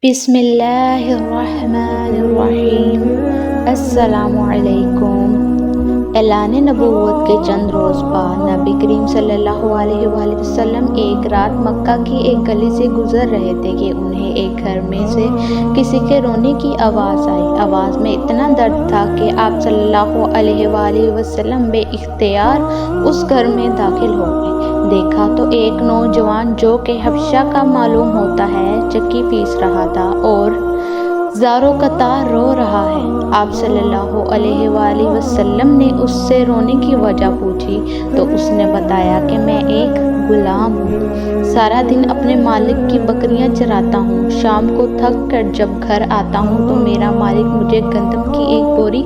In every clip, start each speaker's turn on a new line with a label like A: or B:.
A: بسم اللہ الرحمن الرحیم۔ السلام علیکم۔ اعلان نبوت کے چند روز بعد نبی کریم صلی اللہ علیہ وآلہ وسلم ایک رات مکہ کی ایک گلی سے گزر رہے تھے کہ انہیں ایک گھر میں سے کسی کے رونے کی آواز آئی۔ آواز میں اتنا درد تھا کہ آپ صلی اللہ علیہ وآلہ وسلم بے اختیار اس گھر میں داخل ہو گئے۔ دیکھا تو ایک نوجوان جو کہ حبشہ کا معلوم ہوتا ہے چکی پیس رہا تھا اور زاروں قطار رو رہا ہے۔ آپ صلی اللہ علیہ وآلہ وسلم نے اس سے رونے کی وجہ پوچھی تو اس نے بتایا کہ میں ایک غلام ہوں، سارا دن اپنے مالک کی بکریاں چراتا ہوں، شام کو تھک کر جب گھر آتا ہوں تو میرا مالک مجھے گندم کی ایک بوری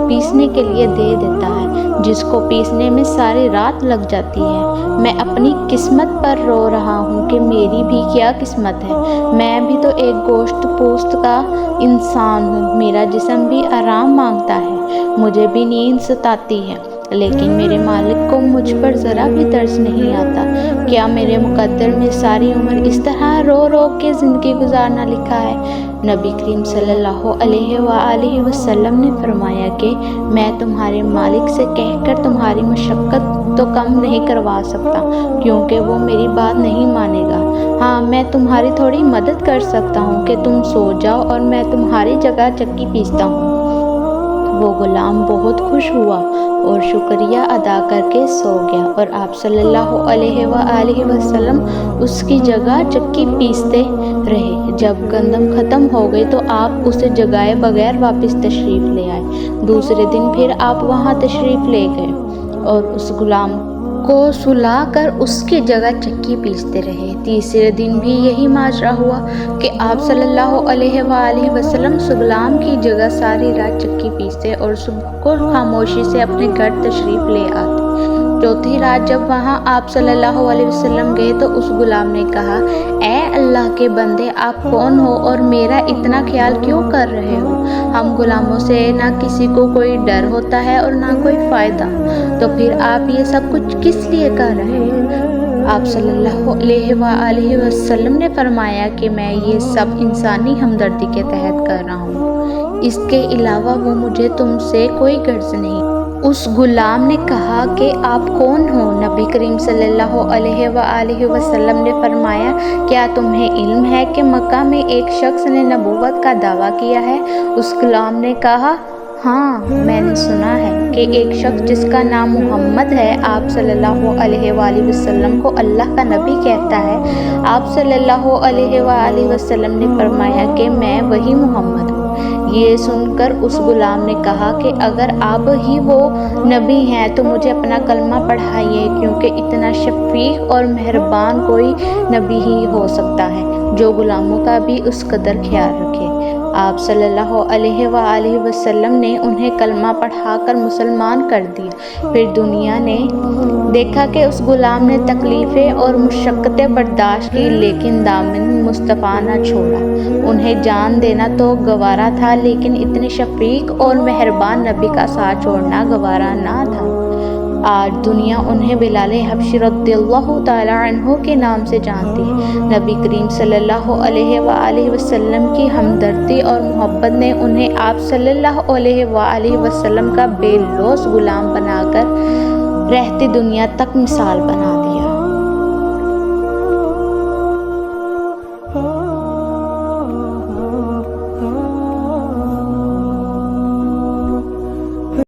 A: پیسنے کے لیے دے دیتا ہے، جس کو پیسنے میں ساری رات لگ جاتی ہے۔ میں اپنی قسمت پر رو رہا ہوں کہ میری بھی کیا قسمت ہے، میں بھی تو ایک گوشت پوست کا انسان ہوں، میرا جسم بھی آرام مانگتا ہے، مجھے بھی نیند ستاتی ہے، لیکن میرے مالک کو مجھ پر ذرا بھی ترس نہیں آتا۔ کیا میرے مقدر میں ساری عمر اس طرح رو رو کے زندگی گزارنا لکھا ہے؟ نبی کریم صلی اللہ علیہ وآلہ وسلم نے فرمایا کہ میں تمہارے مالک سے کہہ کر تمہاری مشقت تو کم نہیں کروا سکتا، کیونکہ وہ میری بات نہیں مانے گا۔ ہاں، میں تمہاری تھوڑی مدد کر سکتا ہوں کہ تم سو جاؤ اور میں تمہاری جگہ چکی پیستا ہوں۔ وہ غلام بہت خوش ہوا اور شکریہ ادا کر کے سو گیا اور آپ صلی اللہ علیہ وآلہ وسلم اس کی جگہ چکی پیستے رہے۔ جب گندم ختم ہو گئی تو آپ اسے جگائے بغیر واپس تشریف لے آئے۔ دوسرے دن پھر آپ وہاں تشریف لے گئے اور اس غلام کو سلا کر اس کی جگہ چکی پیستے رہے۔ تیسرے دن بھی یہی ماجرا ہوا کہ آپ صلی اللہ علیہ وآلہ وسلم اس غلام کی جگہ ساری رات چکی پیستے اور صبح کو خاموشی سے اپنے گھر تشریف لے آتے۔ چوتھی رات جب وہاں آپ صلی اللہ علیہ وسلم گئے تو اس غلام نے کہا، اے اللہ کے بندے، آپ کون ہو اور میرا اتنا خیال کیوں کر رہے ہو؟ ہم غلاموں سے نہ کسی کو کوئی ڈر ہوتا ہے اور نہ کوئی فائدہ، تو پھر آپ یہ سب کچھ کس لیے کر رہے ہیں؟ آپ صلی اللہ علیہ وآلہ وسلم نے فرمایا کہ میں یہ سب انسانی ہمدردی کے تحت کر رہا ہوں، اس کے علاوہ وہ مجھے تم سے کوئی غرض نہیں۔ اس غلام نے کہا کہ آپ کون ہو؟ نبی کریم صلی اللہ علیہ وآلہ وسلم نے فرمایا، کیا تمہیں علم ہے کہ مکہ میں ایک شخص نے نبوت کا دعویٰ کیا ہے؟ اس غلام نے کہا، ہاں، میں نے سنا ہے کہ ایک شخص جس کا نام محمد ہے، آپ صلی اللہ علیہ وآلہ وسلم کو اللہ کا نبی کہتا ہے۔ آپ صلی اللہ علیہ وآلہ وسلم نے فرمایا کہ میں وہی محمد ہوں۔ یہ سن کر اس غلام نے کہا کہ اگر آپ ہی وہ نبی ہیں تو مجھے اپنا کلمہ پڑھائیے، کیونکہ اتنا شفیق اور مہربان کوئی نبی ہی ہو سکتا ہے جو غلاموں کا بھی اس قدر خیال رکھے۔ آپ صلی اللہ علیہ وآلہ وسلم نے انہیں کلمہ پڑھا کر مسلمان کر دیا۔ پھر دنیا نے دیکھا کہ اس غلام نے تکلیفیں اور مشقتیں برداشت کی، لیکن دامن مصطفیٰ نہ چھوڑا۔ انہیں جان دینا تو گوارا تھا، لیکن اتنے شفیق اور مہربان نبی کا ساتھ چھوڑنا گوارا نہ تھا۔ آج دنیا انہیں بلال حبشی رضی اللہ تعالیٰ عنہ کے نام سے جانتی ہے۔ نبی کریم صلی اللہ علیہ وآلہ وسلم کی ہمدردی اور محبت نے انہیں آپ صلی اللہ علیہ وآلہ وسلم کا بے لوث غلام بنا کر رہتی دنیا تک مثال بنا